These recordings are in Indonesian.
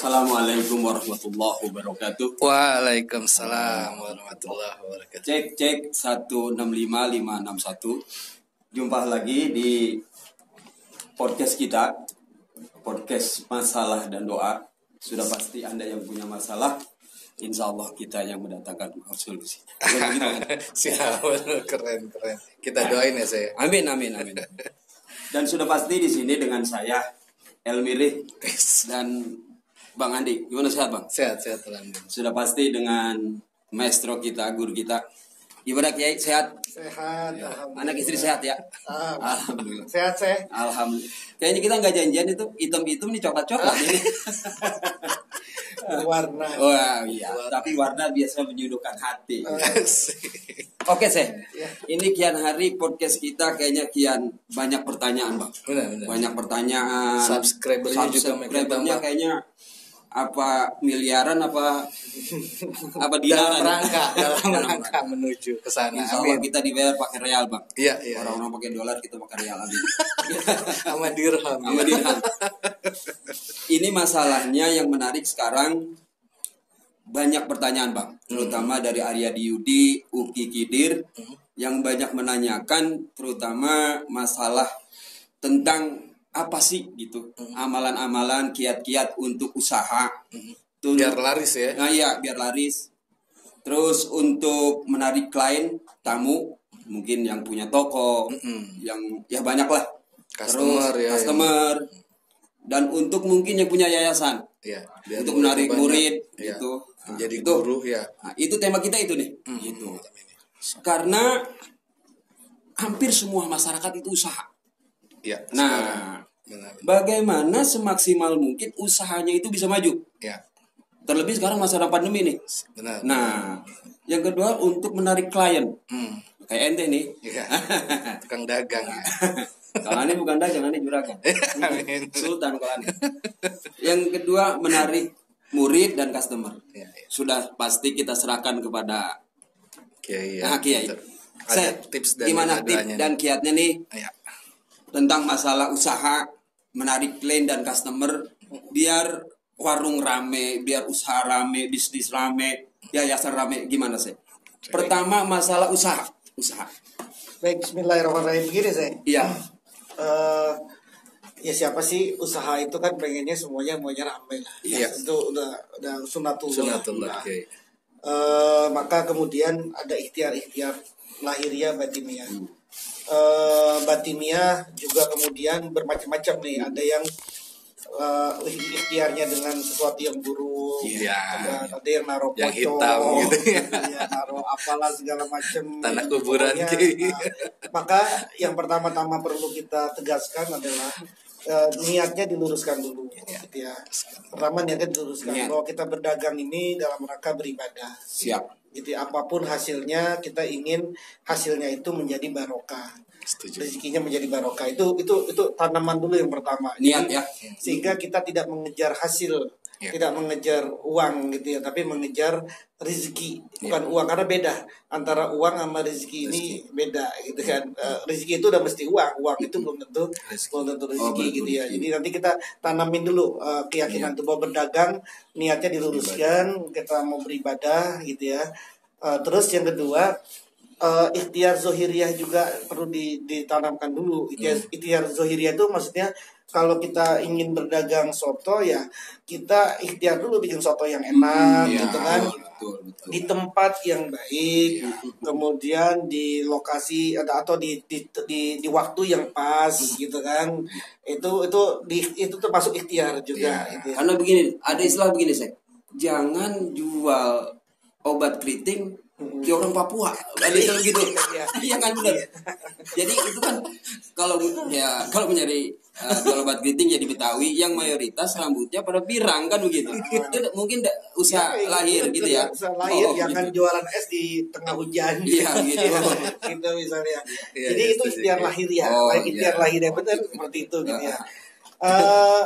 Assalamualaikum warahmatullahi wabarakatuh. Waalaikumsalam warahmatullahi wabarakatuh. Cek 165561. Jumpa lagi di podcast kita, podcast masalah dan doa. Sudah pasti Anda yang punya masalah, insya Allah kita yang mendatangkan solusi. Siap, keren. Kita doain ya saya. Amin. Dan sudah pasti di sini dengan saya Elmirih dan Bang Andi. Gimana sehat Bang? Sehat alhamdulillah. Sudah pasti dengan maestro kita, guru kita. Gimana Kiai? Sehat? Sehat, Ya. alhamdulillah. Anak istri sehat ya? Alhamdulillah. Sehat saya. Alhamdulillah. Kayaknya kita nggak janjian itu hitam-hitam nih coklat-coklat ini. Warna. Wah iya. Tapi warna biasa menyuguhkan hati. Oke Seh. Ya. Ini kian hari podcast kita kayaknya kian banyak pertanyaan Bang. Benar. Banyak pertanyaan. Subscribernya juga makin Subscribernya tambah. kayaknya apa miliaran apa Dalam dilaran. rangka menuju ke sana. Insya Allah Amin. kita dibayar pakai real Bang. Iya. Orang-orang pakai dolar kita pakai real aja. Sama dirham. Sama dirham. Ini masalahnya yang menarik sekarang, banyak pertanyaan Bang, terutama dari Arya Diyudi, Uki Kidir, yang banyak menanyakan terutama masalah tentang apa sih gitu, amalan-amalan, kiat-kiat untuk usaha, Biar laris ya. nah iya biar laris. Terus untuk menarik klien, tamu, mungkin yang punya toko, yang ya banyak lah. Customer Terus ya. customer. Dan untuk mungkin yang punya yayasan, Iya. Biar untuk menarik banyak. murid, Iya. gitu. Menjadi Itu. guru ya. Nah, itu tema kita itu nih, gitu. Karena hampir semua masyarakat itu usaha. Iya. Nah, Benar. bagaimana semaksimal mungkin usahanya itu bisa maju? Ya. Terlebih sekarang masa pandemi nih. Benar. Nah, yang kedua untuk menarik klien. Kayak ente nih. Iya. Tukang dagang. Ya. Kalau ini bukan dagang, ini juragan. Amin. Sultan kalau ini. Yang kedua menarik murid dan customer. Iya. Sudah pasti kita serahkan kepada Kiai. Kiai. Ada tips dan gimana tips doanya. dan kiatnya nih Iya. tentang masalah usaha, menarik klien dan customer biar warung rame, biar usaha rame, bisnis rame, yayasan rame, gimana sih? Pertama masalah usaha. Baik, bismillahirrahmanirrahim. Begini saya. Iya. Ya siapa sih usaha itu kan pengennya semuanya maunya ramai lah. Iya. Itu udah sunatullah. Sunatullah. Kiai. Maka kemudian ada ikhtiar lahiriah batiniah. Batiniah juga kemudian bermacam-macam nih. Ada yang ikhtiarnya dengan sesuatu yang buruk. Iya. Ada yang naruh Yang pocong, hitam gitu ya. ya, naruh apalah segala macam. Tanah kuburan, Pokoknya, Ki. maka yang pertama-tama perlu kita tegaskan adalah niatnya diluruskan dulu, gitu ya. Pertama niatnya diluruskan Niat. bahwa kita berdagang ini dalam rangka beribadah. Siap. Gitu ya. Apapun hasilnya kita ingin hasilnya itu menjadi barokah. Setuju. Rezekinya menjadi barokah. Itu tanaman dulu yang pertama. Niat Jadi, ya. sehingga kita tidak mengejar hasil, Ya. tidak mengejar uang gitu ya, tapi mengejar rezeki, bukan uang, karena beda antara uang sama rezeki ini beda gitu kan. Rezeki itu udah mesti uang itu belum tentu rezeki gitu ya. rezeki. Jadi nanti kita tanamin dulu keyakinan itu bahwa berdagang niatnya diluruskan, kita mau beribadah gitu ya. Terus yang kedua, ikhtiar zohiriyah juga perlu ditanamkan dulu. Ikhtiar zohiriyah itu maksudnya kalau kita ingin berdagang soto ya kita ikhtiar dulu bikin soto yang enak Iya, gitu kan, betul. di tempat yang baik, kemudian di lokasi atau di waktu yang pas gitu kan. Itu termasuk ikhtiar juga gitu ya. Karena begini, ada istilah begini saya, jangan jual obat keriting ke orang Papua, ada istilah gitu. Iya kan benar. Jadi itu kan kalau mencari jual obat keriting jadi Betawi yang mayoritas rambutnya pada pirang kan begitu. Itu mungkin usaha lahir gitu ya. Usaha lahir, gitu. jangan jualan es di tengah hujan. Iya, gitu. Gitu misalnya. Iya, Jadi iya, itu setuju. ikhtiar lahiriah. Oh, Baik ikhtiar iya. lahiriah benar seperti itu gitu ya.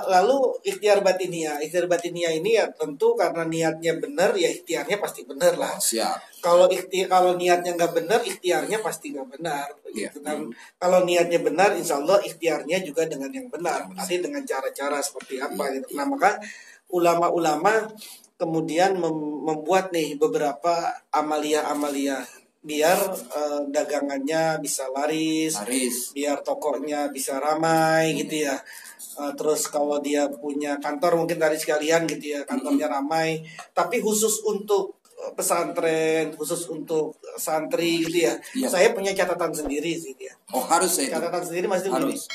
Lalu ikhtiar batiniah ini ya tentu karena niatnya benar ya ikhtiarnya pasti benar lah. Siap. Kalau niatnya nggak benar, ikhtiarnya pasti nggak benar. Iya. Gitu kan. Kalau niatnya benar, insya Allah ikhtiarnya juga dengan yang benar. Pasti dengan cara-cara seperti apa gitu. Nah maka ulama-ulama kemudian membuat nih beberapa amalia-amalia biar dagangannya bisa laris, biar tokonya bisa ramai gitu ya. Terus kalau dia punya kantor mungkin dari sekalian gitu ya, kantornya ramai. Tapi khusus untuk pesantren, khusus untuk santri gitu ya. Iya. Saya punya catatan sendiri sih ya. Oh harus ya. Catatan sendiri masih Harus.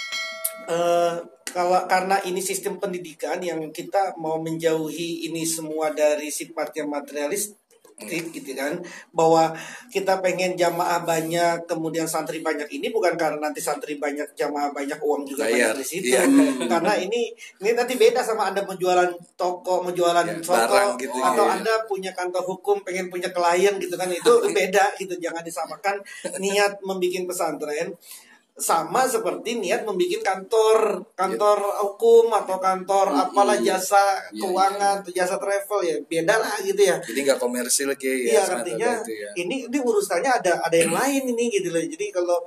kalau karena ini sistem pendidikan yang kita mau menjauhi ini semua dari sifatnya materialis gitu kan, bahwa kita pengen jamaah banyak kemudian santri banyak, ini bukan karena nanti santri banyak jamaah banyak uang juga Bayar. banyak di situ. Iya. Karena ini nanti beda sama Anda mau jualan toko, mau jualan Ya, soto, barang gitu, atau iya. Anda punya kantor hukum pengen punya klien gitu kan, itu beda gitu. Jangan disamakan niat membuat pesantren sama seperti niat membuat kantor hukum atau kantor apalah jasa keuangan atau jasa travel, ya beda lah gitu ya. Jadi nggak komersil kayak Iya, artinya ini urusannya ada yang lain ini gitu loh. Jadi kalau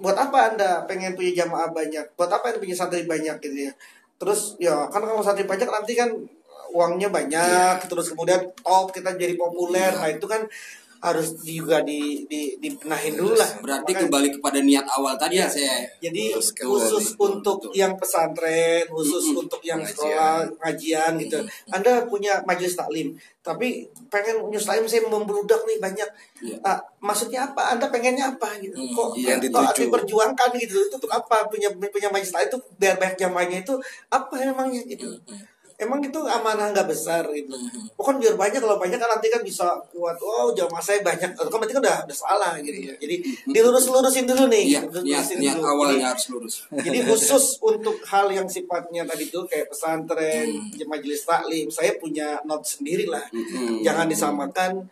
buat apa Anda pengen punya jamaah banyak, buat apa Anda punya santri banyak gitu ya. Terus ya kan kalau santri banyak nanti kan uangnya banyak, terus kemudian top kita jadi populer. Nah itu kan harus juga dibenahin dulu lah. Berarti Makanya, kembali kepada niat awal tadi ya saya. jadi Terus khusus betul, untuk yang pesantren, khusus untuk yang sekolah ngajian gitu. Anda punya majelis taklim, tapi pengen majelis taklim saya membludak nih banyak. Maksudnya apa? Anda pengennya apa gitu? Kok yang kok dituju. diperjuangkan gitu? Itu untuk apa? Punya majelis taklim itu biar banyak jamaahnya itu apa emangnya gitu? Emang itu amanah nggak besar gitu. Pokoknya biar banyak, kalau banyak kan nanti kan bisa kuat. Oh jamaah saya banyak. Itu kan berarti kan udah salah gitu ya. Jadi dilurus-lurusin dulu nih. Iya, Dilurus-lurusin niat dulu. awalnya harus lurus. Jadi khusus untuk hal yang sifatnya tadi tuh kayak pesantren, majelis taklim, saya punya note sendiri lah. Jangan disamakan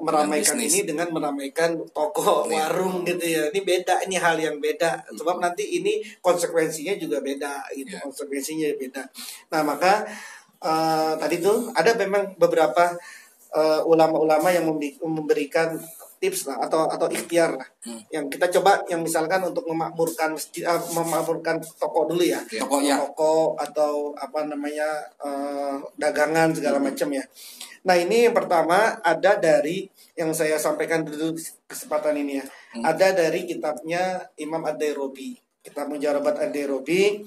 meramaikan bisnis. ini dengan meramaikan toko warung gitu ya. Ini beda, ini hal yang beda. Sebab nanti ini konsekuensinya juga beda gitu. Konsekuensinya beda. Nah, maka tadi tuh ada memang beberapa ulama-ulama yang memberikan tips lah atau ikhtiar lah. Yang kita coba, yang misalkan untuk memakmurkan masjid, memakmurkan toko dulu ya. Toko atau apa namanya dagangan segala macam ya. Nah ini yang pertama ada dari yang saya sampaikan dulu kesempatan ini ya. Ada dari kitabnya Imam Ad-Dairabi, Kitab Mujarabat Ad-Dairabi.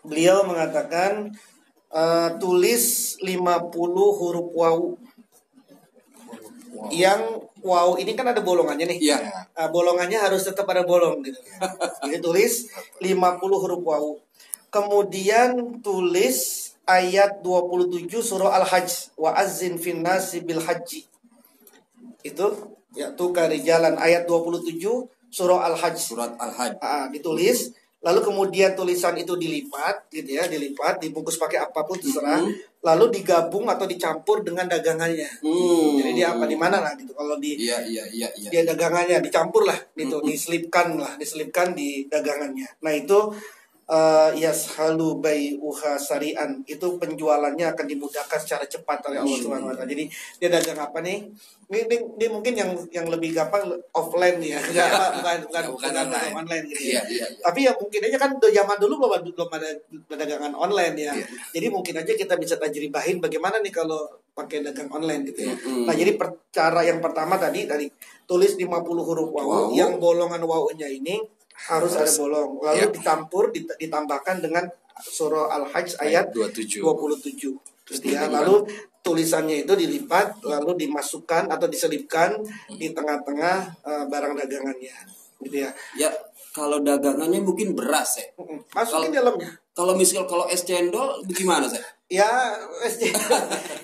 Beliau mengatakan tulis 50 huruf waw. Yang waw ini kan ada bolongannya nih. Iya. Bolongannya harus tetap ada bolong gitu. Jadi tulis 50 huruf waw. Kemudian tulis ayat 27 surah Al-Hajj, wa azzin finnasi bil haji. Itu yaitu karijalan, ayat 27 surah Al-Hajj. Surat Al-Hajj. Ditulis, lalu kemudian tulisan itu dilipat gitu ya, dibungkus pakai apapun terserah, lalu digabung atau dicampur dengan dagangannya. Jadi dia apa di mana lah gitu. Kalau di dia dagangannya dicampur lah gitu, diselipkan di dagangannya. Nah, itu yashalu bai'uha sari'an, itu penjualannya akan dimudahkan secara cepat oleh Allah Subhanahu wa taala. Jadi dia dagang apa nih? Ini mungkin yang lebih gampang offline ya. Bukan online gitu ya. Tapi ya mungkin aja kan zaman dulu belum ada dagangan online ya. Jadi mungkin aja kita bisa tajribahin bagaimana nih kalau pakai dagang online gitu ya. Nah, jadi cara yang pertama tadi tulis 50 huruf waw, yang bolongan waw-nya ini harus ada bolong, lalu dicampur ditambahkan dengan surah Al-Hajj ayat 27. Terus ya, lalu tulisannya itu dilipat, lalu dimasukkan atau diselipkan di tengah-tengah barang dagangannya, gitu ya. Ya, kalau dagangannya mungkin beras ya. Masukin dalamnya. Kalau es cendol gimana saya? Ya,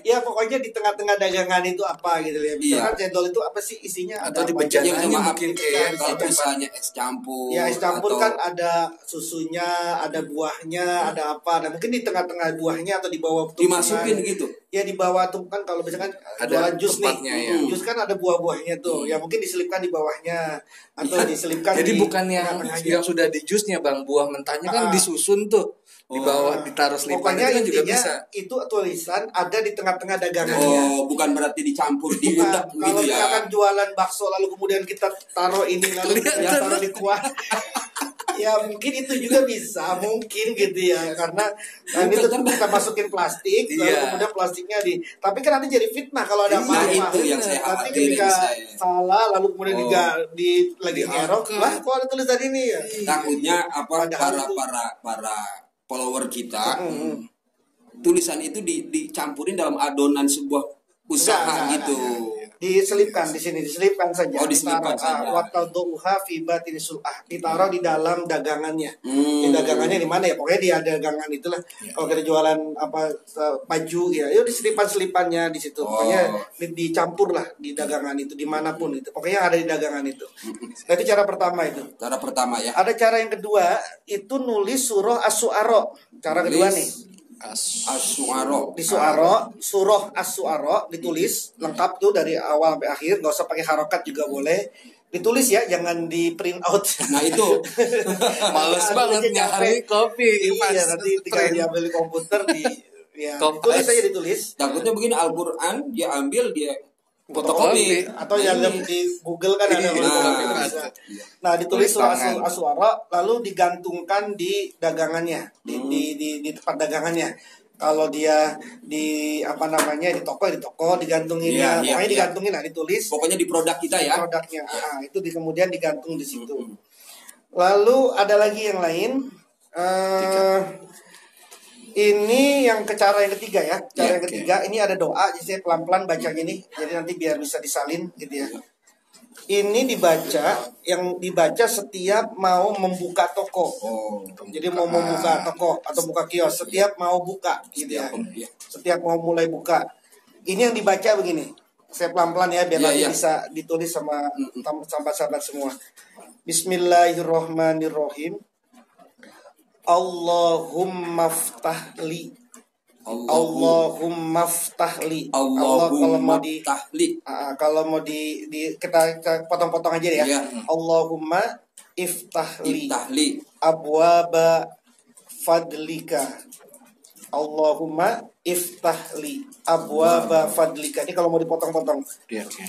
ya pokoknya di tengah-tengah dagangan itu apa gitu ya. Misalkan cendol itu apa sih isinya? Atau ada di apa aja? bejananya mungkin kayak kalau misalnya es campur. Ya, es campur atau kan ada susunya, ada buahnya, ada apa. Nah, mungkin di tengah-tengah buahnya atau di bawah dimasukin gitu. Ya di bawah tuh kan, kalau misalkan Ada jualan jus nih, tempatnya, ya. jus kan ada buah-buahnya tuh. Ya mungkin diselipkan di bawahnya atau diselipkan Jadi di bukan yang tengah-tengahnya. sudah di jusnya bang, buah mentahnya kan disusun tuh di bawah, ditaruh selipan. Pokoknya itu kan juga intinya bisa. itu tulisan ada di tengah-tengah dagangannya. Bukan berarti dicampur Nah, diudak kalau gitu ya. misalkan jualan bakso lalu kemudian kita taruh ini lalu Kelihatan. ya taruh di kuah. Ya mungkin itu juga bisa, mungkin gitu ya, karena ini tuh kita masukin plastik, lalu kemudian plastiknya tapi kan nanti jadi fitnah kalau ada Nah, apa-apa. itu yang saya Nanti khawatirin ketika saya. salah lalu kemudian lagi ngerok, lah kok ada tulisan ini ya? Takutnya apa Padahal para follower kita tulisan itu dicampurin dalam adonan sebuah usaha Enggak, gitu. diselipkan di sini, diselipkan saja. Oh, diselipkan saja. Watauduha fi batini sul'ah, ditaruh di dalam dagangannya. Di Hmm. dagangannya di mana ya? Pokoknya di dagangan itulah. Kalau kita jualan baju ya, yuk diselipan-selipannya di situ. Pokoknya dicampur lah di dagangan itu dimanapun itu. Pokoknya ada di dagangan itu. Nah, itu cara pertama itu. Cara pertama ya. Ada cara yang kedua, itu nulis surah As-Su'ara. Cara kedua nih. As-Su'ara. Di Su'ara, surah As-Su'ara ditulis lengkap tuh dari awal sampai akhir, nggak usah pakai harokat juga boleh. Ditulis ya, jangan di print out. Nah itu Males banget nyari kopi. Iya, nanti tinggal diambil di komputer ditulis aja ditulis. takutnya begini, Al-Quran dia ambil dia fotokopi Atau yang di Google kan ada fotokopi itu bisa. Nah, ditulis surah As-Su'ara lalu digantungkan di dagangannya, di tempat dagangannya. Kalau dia di di toko digantungin pokoknya digantungin, ditulis pokoknya di produk kita ya. produknya. Itu kemudian digantung di situ. Lalu ada lagi yang lain. Ini yang cara yang ketiga ya. Cara yang ketiga ini ada doa. Jadi saya pelan-pelan baca gini. Jadi nanti biar bisa disalin gitu ya. Ini yang dibaca setiap mau membuka toko. Jadi mau membuka toko atau buka kios, setiap mau buka gitu ya. Setiap mau mulai buka. Ini yang dibaca begini. Saya pelan-pelan ya biar nanti bisa ditulis sama sahabat-sahabat semua. Bismillahirrahmanirrahim. Allahumma ftahli. Allahumma ftahli. Allahumma ftahli. Kalau mau kita potong-potong aja ya. Allahumma iftahli abwaba fadlika. Allahumma iftahli abwaba fadlika. Ini kalau mau dipotong-potong.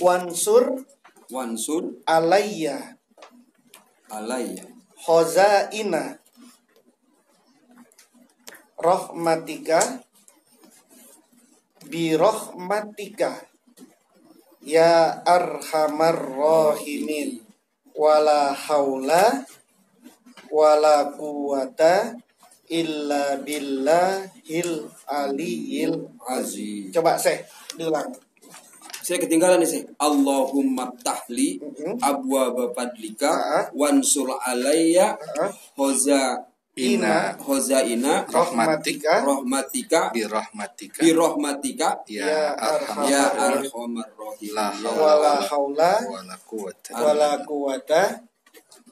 Wansur alayya khozaina rahmatika birahmatika ya arhamar rahimin wala haula wala quwata illa billahil aliyil azim. Coba diulang. Saya ketinggalan nih sih. Allahumma ftahli abwaba fadlika wansur alayya Hozaina rahmatika birahmatika ya arhamar rahim wala haula wala quwata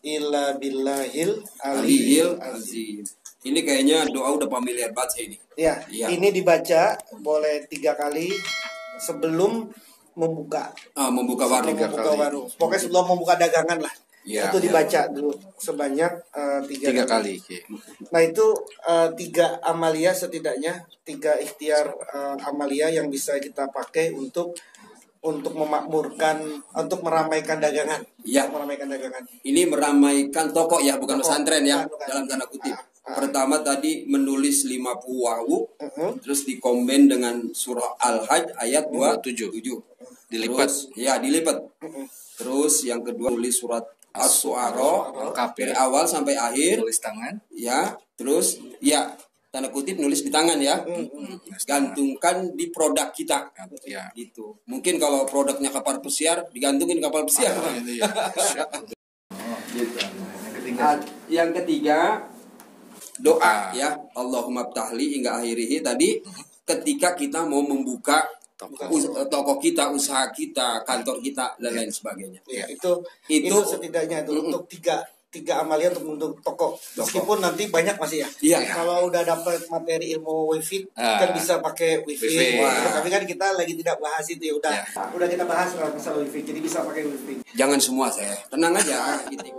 illa billahil aliyil azim. Ini kayaknya doa udah familiar banget ini. Ya, ini dibaca boleh 3 kali sebelum membuka warung. Pokoknya sebelum membuka dagangan lah. Itu dibaca dulu sebanyak 3 kali. Nah itu 3 amalia setidaknya, 3 ikhtiar amalia yang bisa kita pakai untuk memakmurkan, untuk meramaikan dagangan. Meramaikan dagangan. Ini meramaikan toko ya, bukan pesantren ya, dalam tanda kutip. Pertama tadi menulis 50 wawu, terus dikomben dengan surah Al-Hajj ayat 27. Dilipat. Dilipat. Terus yang kedua tulis surat As-Su'ara dari awal sampai akhir, tulis tangan. Terus tanda kutip nulis di tangan ya. Gantungkan di produk kita. Gitu. Mungkin kalau produknya kapal pesiar, digantungin kapal pesiar. Yang ketiga doa ya. Allahumma ftahli hingga akhirih tadi ketika kita mau membuka toko kita, usaha kita, kantor kita dan lain sebagainya. Itu setidaknya itu untuk tiga amalia untuk toko. Meskipun nanti banyak masih ya. Kalau udah dapat materi ilmu wifi kan bisa pakai wifi. Tapi kan kita lagi tidak bahas itu ya. Udah kita bahas masalah wifi. Jadi bisa pakai wifi. Jangan semua tenang aja. Gitu.